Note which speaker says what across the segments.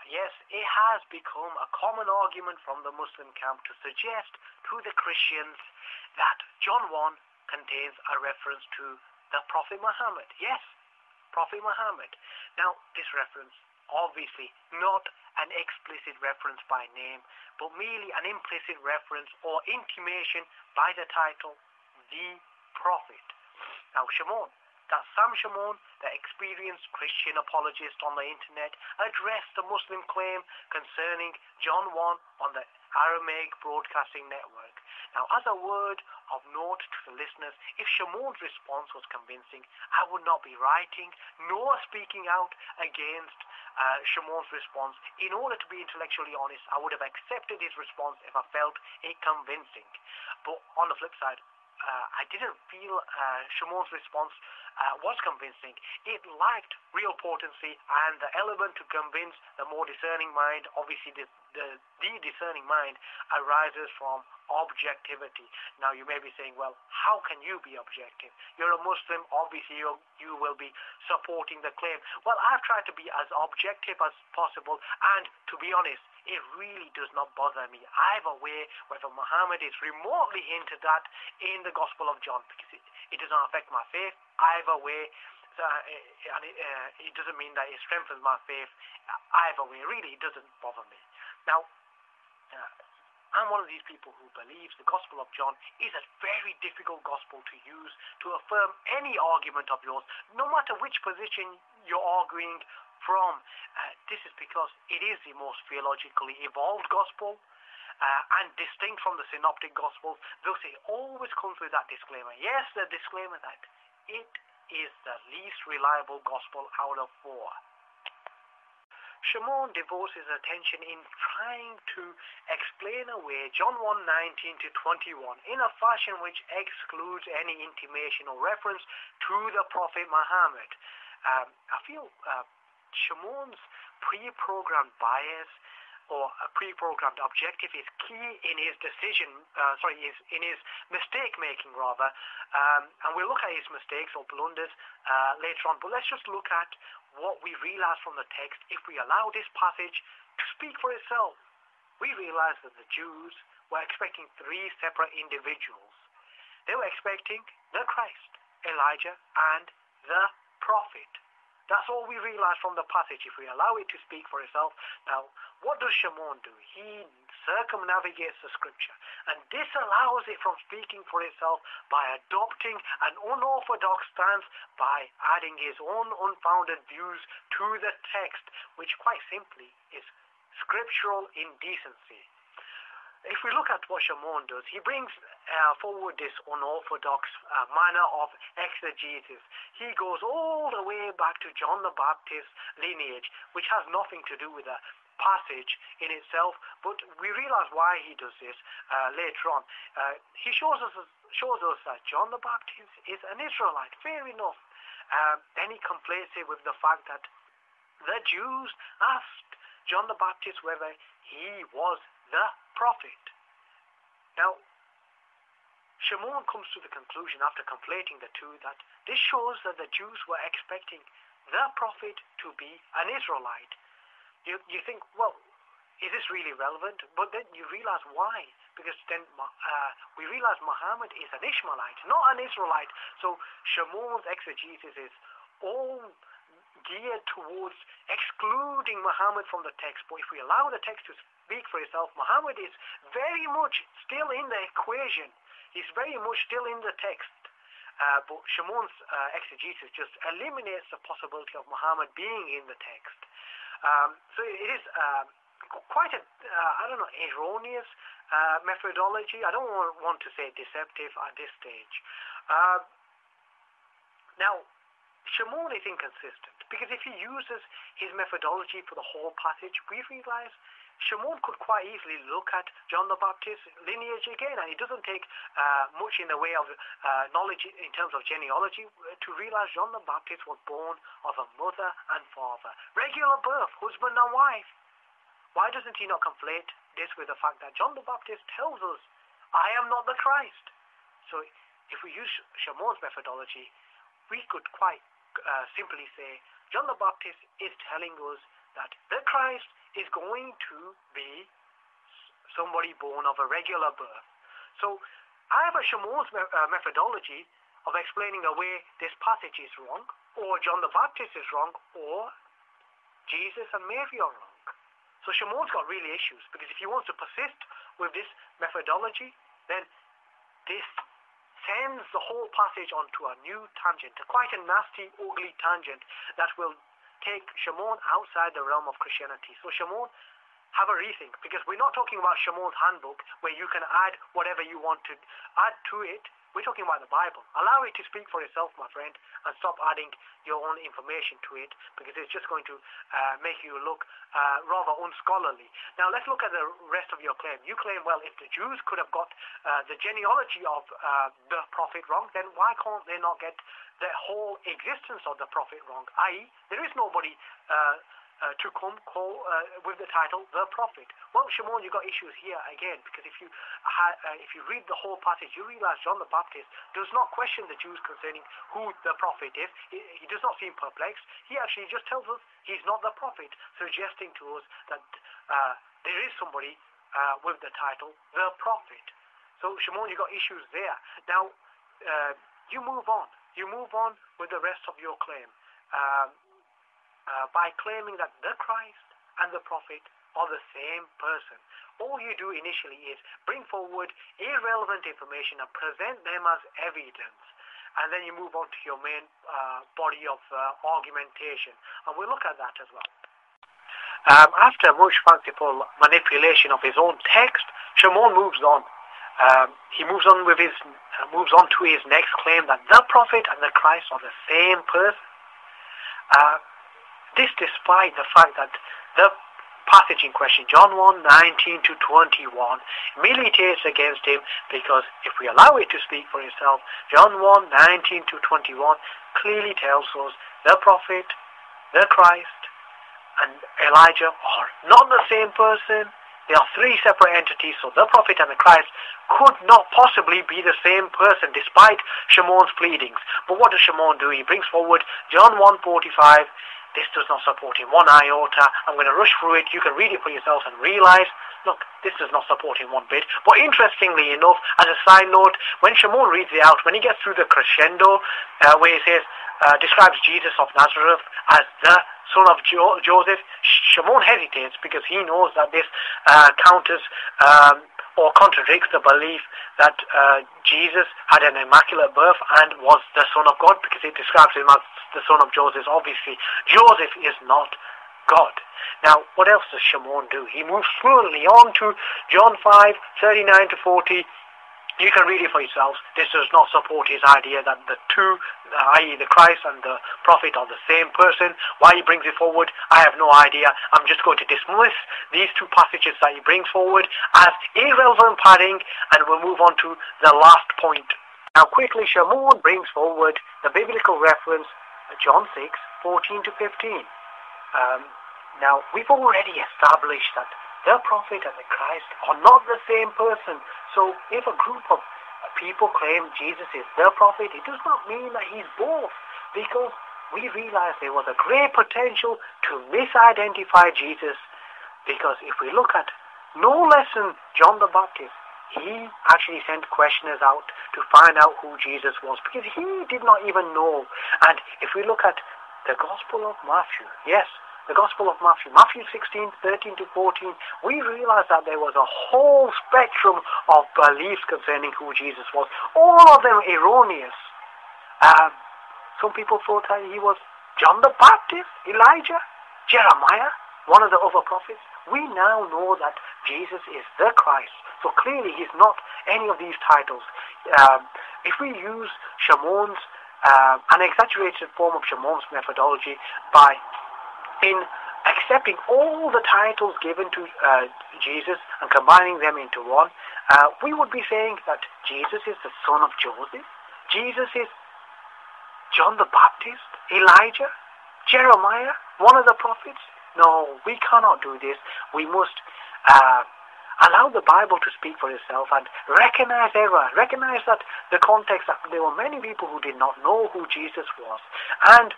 Speaker 1: Yes, it has become a common argument from the Muslim camp to suggest to the Christians that John 1 contains a reference to the Prophet Muhammad. Yes, Prophet Muhammad. Now, this reference, obviously not an explicit reference by name, but merely an implicit reference or intimation by the title, the Prophet. Now, shamoun, that Sam Shamoun, the experienced Christian apologist on the internet, addressed the Muslim claim concerning John 1 on the Aramaic Broadcasting Network. Now, as a word of note to the listeners, if Shamoun's response was convincing, I would not be writing nor speaking out against Shamoun's response. In order to be intellectually honest, I would have accepted his response if I felt it convincing. But on the flip side, I didn't feel Shamoun's response was convincing. It lacked real potency and the element to convince the more discerning mind. Obviously, the discerning mind arises from objectivity. Now, you may be saying, well, how can you be objective? You're a Muslim, obviously you will be supporting the claim. Well, I've tried to be as objective as possible, and to be honest, it really does not bother me either way whether Muhammad is remotely hinted at in the Gospel of John, because it does not affect my faith either way. And it doesn't mean that it strengthens my faith either way. Really, it doesn't bother me. Now, I'm one of these people who believes the Gospel of John is a very difficult gospel to use to affirm any argument of yours, no matter which position you're arguing from. This is because it is the most theologically evolved gospel and distinct from the synoptic gospels. Thus, it always comes with that disclaimer. Yes, the disclaimer that it is the least reliable gospel out of 4. Shamoun devotes his attention in trying to explain away John 1:19 to 21 in a fashion which excludes any intimation or reference to the Prophet Muhammad. I feel Shamoun's pre-programmed bias or a pre-programmed objective is key in his in his mistake making rather, and we'll look at his mistakes or blunders later on, but let's just look at what we realize from the text. If we allow this passage to speak for itself, we realize that the Jews were expecting 3 separate individuals. They were expecting the Christ, Elijah, and the Prophet. That's all we realize from the passage if we allow it to speak for itself. Now, what does Shamoun do? He circumnavigates the scripture, and disallows it from speaking for itself by adopting an unorthodox stance, by adding his own unfounded views to the text, which quite simply is scriptural indecency. If we look at what Shamoun does, he brings forward this unorthodox manner of exegesis. He goes all the way back to John the Baptist's lineage, which has nothing to do with the passage in itself, but we realize why he does this later on. He shows us that John the Baptist is an Israelite. Fair enough. Then he conflates it with the fact that the Jews asked John the Baptist whether he was the prophet. Now, Shamoun comes to the conclusion after conflating the two that this shows that the Jews were expecting the prophet to be an Israelite. You think, well, is this really relevant? But then you realize why. Because then we realize Muhammad is an Ishmaelite, not an Israelite. So Shamoun's exegesis is all geared towards excluding Muhammad from the text. But if we allow the text to speak for itself, Muhammad is very much still in the equation. He's very much still in the text. But Shamoun's exegesis just eliminates the possibility of Muhammad being in the text. So it is quite a, erroneous methodology. I don't want to say deceptive at this stage. Now, Shamoun is inconsistent, because if he uses his methodology for the whole passage, we realize Shamoun could quite easily look at John the Baptist's lineage again, and he doesn't take much in the way of knowledge in terms of genealogy to realize John the Baptist was born of a mother and father. Regular birth, husband and wife. Why doesn't he not conflate this with the fact that John the Baptist tells us, I am not the Christ? So if we use Shamoun's methodology, we could quite simply say John the Baptist is telling us that the Christ is going to be somebody born of a regular birth. So I have a shamoun's methodology of explaining away this passage is wrong, or John the Baptist is wrong, or Jesus and Mary are wrong. So shamoun's got really issues, because if he wants to persist with this methodology, then this sends the whole passage onto a new tangent, quite a nasty, ugly tangent that will take shamoun outside the realm of Christianity. So shamoun, have a rethink, because we're not talking about shamoun's handbook where you can add whatever you want to add to it. We're talking about the Bible. Allow it to speak for itself, my friend, and stop adding your own information to it, because it's just going to make you look rather unscholarly. Now, let's look at the rest of your claim. You claim, well, if the Jews could have got the genealogy of the prophet wrong, then why can't they not get the whole existence of the prophet wrong? I.e., there is nobody to come with the title the prophet. Well, shamoun, you got issues here again, because if you read the whole passage, you realize John the Baptist does not question the Jews concerning who the prophet is. He does not seem perplexed. He actually just tells us he's not the prophet, suggesting to us that there is somebody with the title the prophet. So shamoun, you got issues there. Now you move on with the rest of your claim by claiming that the Christ and the prophet are the same person. All you do initially is bring forward irrelevant information and present them as evidence, and then you move on to your main body of argumentation, and we'll look at that as well. After much fanciful manipulation of his own text, shamoun moves on. He moves on to his next claim that the prophet and the Christ are the same person. This despite the fact that the passage in question, John 1:19 to 21, militates against him, because if we allow it to speak for itself, John 1:19 to 21 clearly tells us the prophet, the Christ, and Elijah are not the same person. They are three separate entities, so the prophet and the Christ could not possibly be the same person despite shamoun's pleadings. But what does shamoun do? He brings forward John 1:45. This does not support him one iota. I'm going to rush through it. You can read it for yourself and realize, look, this does not support him one bit. But interestingly enough, as a side note, when shamoun reads it out, when he gets through the crescendo, where he says, describes Jesus of Nazareth as the son of Joseph, shamoun hesitates, because he knows that this counters or contradicts the belief that Jesus had an immaculate birth and was the Son of God, because it describes him as the son of Joseph. Obviously, Joseph is not God. Now, what else does shamoun do? He moves fluently on to John 5:39 to 40. You can read it for yourselves. This does not support his idea that the two, i.e. the Christ and the prophet, are the same person. Why he brings it forward, I have no idea. I'm just going to dismiss these two passages that he brings forward as irrelevant padding, and we'll move on to the last point. Now quickly, shamoun brings forward the biblical reference, John 6:14 to 15. Now, we've already established that the prophet and the Christ are not the same person. So if a group of people claim Jesus is the prophet, it does not mean that he's both, because we realize there was a great potential to misidentify Jesus, because if we look at no less than John the Baptist, he actually sent questioners out to find out who Jesus was, because he did not even know. And if we look at the Gospel of Matthew, yes, the Gospel of Matthew, Matthew 16:13 to 14, we realize that there was a whole spectrum of beliefs concerning who Jesus was, all of them erroneous. Some people thought that he was John the Baptist, Elijah, Jeremiah, one of the other prophets. We now know that Jesus is the Christ, so clearly he's not any of these titles. If we use shamoun's, an exaggerated form of shamoun's methodology in accepting all the titles given to Jesus and combining them into one, we would be saying that Jesus is the son of Joseph, Jesus is John the Baptist, Elijah, Jeremiah, one of the prophets. No, we cannot do this. We must allow the Bible to speak for itself and recognize error, recognize that the context, that there were many people who did not know who Jesus was, and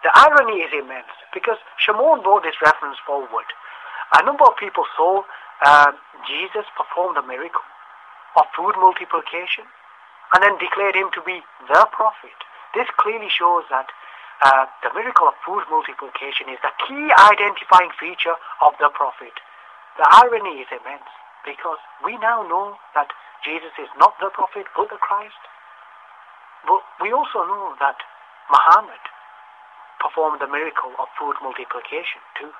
Speaker 1: The irony is immense because shamoun brought this reference forward. A number of people saw Jesus perform the miracle of food multiplication and then declared him to be the prophet. This clearly shows that the miracle of food multiplication is the key identifying feature of the prophet. The irony is immense because we now know that Jesus is not the prophet but the Christ. But we also know that Muhammad performed the miracle of food multiplication too.